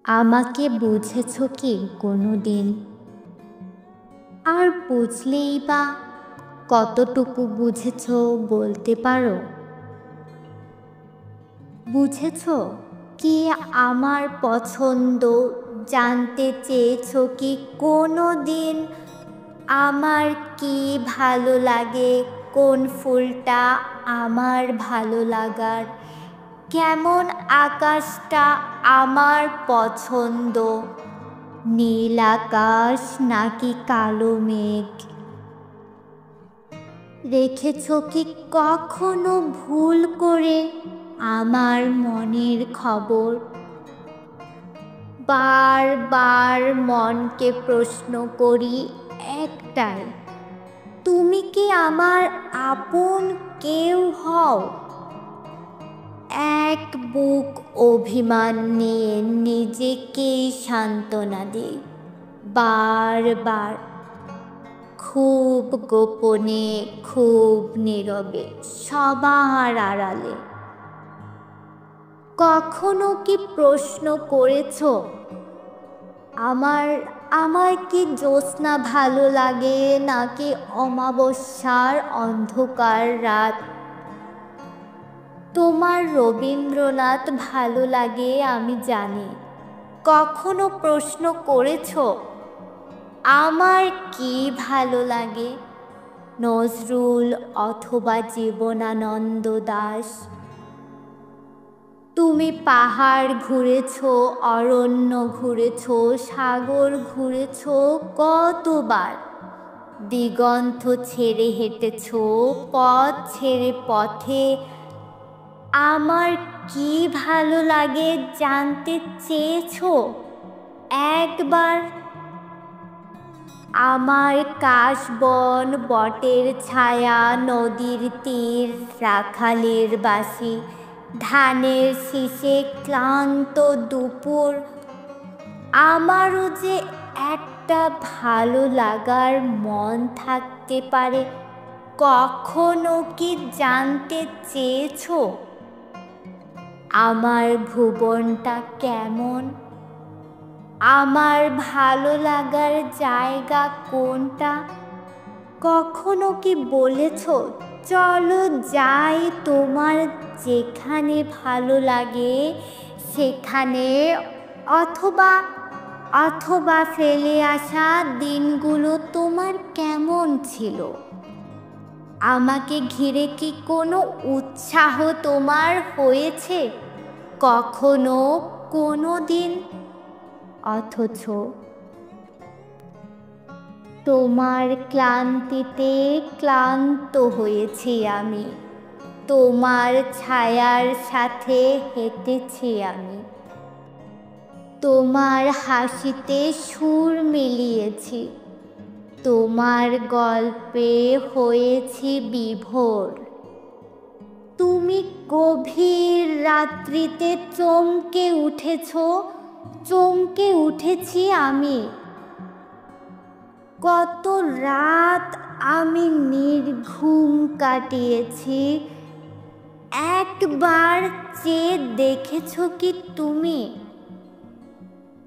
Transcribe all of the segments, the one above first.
আমাকে বুঝেছ কি কোনো দিন? আর বুঝলেই বা কতটুকু বুঝেছ বলতে পারো? বুঝেছ কি আমার পছন্দ? জানতে চেয়েছ কি কোনো দিন আমার কি ভালো লাগে? কোন ফুলটা আমার ভালো লাগার? কেমন আকাশটা আমার পছন্দ? নীল আকাশ নাকি কালো মেঘ? রেখেছ কি কখনো ভুল করে আমার মনের খবর? বারবার মনকে প্রশ্ন করি একটাই, তুমি কি আমার আপন কেউ হও? এক বুক অভিমান নিয়ে নিজেকেই সান্ত্বনা দিই বারবার, খুব গোপনে, খুব নীরবে, সবার আড়ালে। কখনো কি প্রশ্ন করেছ আমার কি জ্যোৎস্না ভালো লাগে নাকি অমাবস্যার অন্ধকার রাত? তোমার রবীন্দ্রনাথ ভালো লাগে আমি জানি। কখনো প্রশ্ন করেছ আমার কি ভালো লাগে? নজরুল অথবা জীবনানন্দ দাশ? তুমি পাহাড় ঘুরেছ, অরণ্য ঘুরেছ, সাগর ঘুরেছ কতবার? দিগন্ত ছেড়ে হেঁটেছ, পথ ছেড়ে পথে। আমার কি ভালো লাগে জানতে চেয়েছ একবার? আমার কাশবন, বটের ছায়া, নদীর তীর, রাখালের বাঁশি, ধানের শীষে ক্লান্ত দুপুর। আমারও যে একটা ভালো লাগার মন থাকতে পারে, কখনো কি জানতে চেয়েছ আমার ভুবনটা কেমন? আমার ভালো লাগার জায়গা কোনটা? কখনো কি বলেছ চলো যাই তোমার যেখানে ভালো লাগে সেখানে? অথবা ফেলে আসা দিনগুলো তোমার কেমন ছিল? আমাকে ঘিরে কি কোনো উৎসাহ তোমার হয়েছে কখনো কোনো দিন? অথচ তোমার ক্লান্তিতে ক্লান্ত হয়েছি আমি, তোমার ছায়ার সাথে হেঁটেছি আমি, তোমার হাসিতে সুর মিলিয়েছি, তোমার গল্পে হয়েছি বিভোর। তুমি গভীর রাত্রিতে চমকে উঠেছ, চমকে উঠেছি আমি। কত রাত আমি নির্ঘুম কাটিয়েছি, একবার চেয়ে দেখেছ কি তুমি?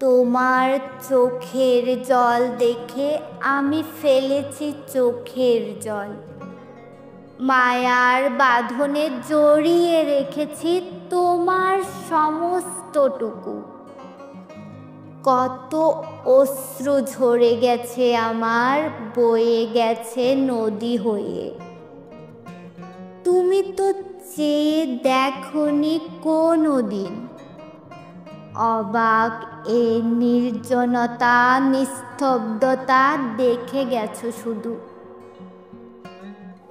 তোমার চোখের জল দেখে আমি ফেলেছি চোখের জল, মায়ার বাঁধনে জড়িয়ে রেখেছি তোমার সমস্তটুকু। কত অশ্রু ঝরে গেছে আমার, বয়ে গেছে নদী হয়ে। তুমি তো চেয়ে দেখোনি কোনো দিন, অবাক এ নির্জনতা, নিস্তব্ধতা দেখে গেছো শুধু।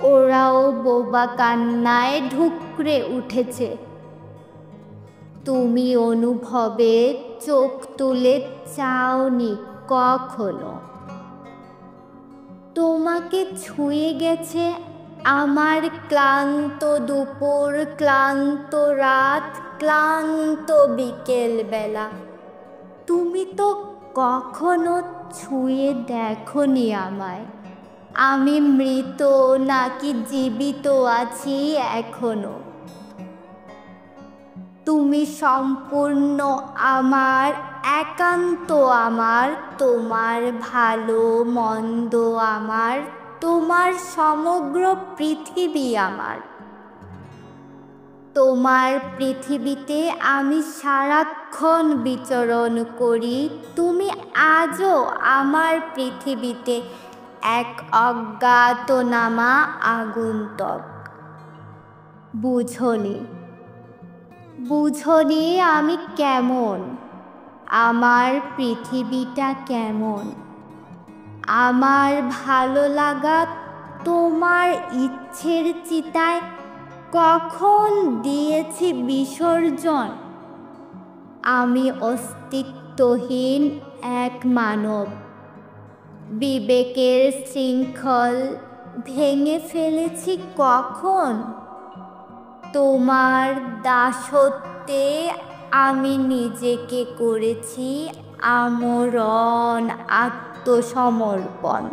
ওরাও বোবা কান্নায় ঢুকরে উঠেছে, তুমি অনুভবে চোখ তুলে চাওনি কখনো। তোমাকে ছুঁয়ে গেছে আমার ক্লান্ত দুপুর, ক্লান্ত রাত, ক্লান্ত বিকেল বেলা। তুমি তো কখনো ছুঁয়ে দেখোনি আমায়, আমি মৃত নাকি জীবিত আছি এখনো। তুমি সম্পূর্ণ আমার, একান্ত আমার, তোমার ভালো মন্দ আমার, তোমার সমগ্র পৃথিবী আমার। তোমার পৃথিবীতে আমি সারাক্ষণ বিচরণ করি, তুমি আজও আমার পৃথিবীতে এক অজ্ঞাতনামা আগন্তুক। বুঝনি, বুঝনি আমি কেমন, আমার পৃথিবীটা কেমন। আমার ভালো লাগা তোমার ইচ্ছের চিতায় কখন দিয়েছি বিসর্জন। আমি অস্তিত্বহীন এক মানব, বিবেকের শৃঙ্খল ভেঙে ফেলেছি কখন। তোমার দাসত্বে আমি নিজেকে করেছি আমরণ আত্মসমর্পণ।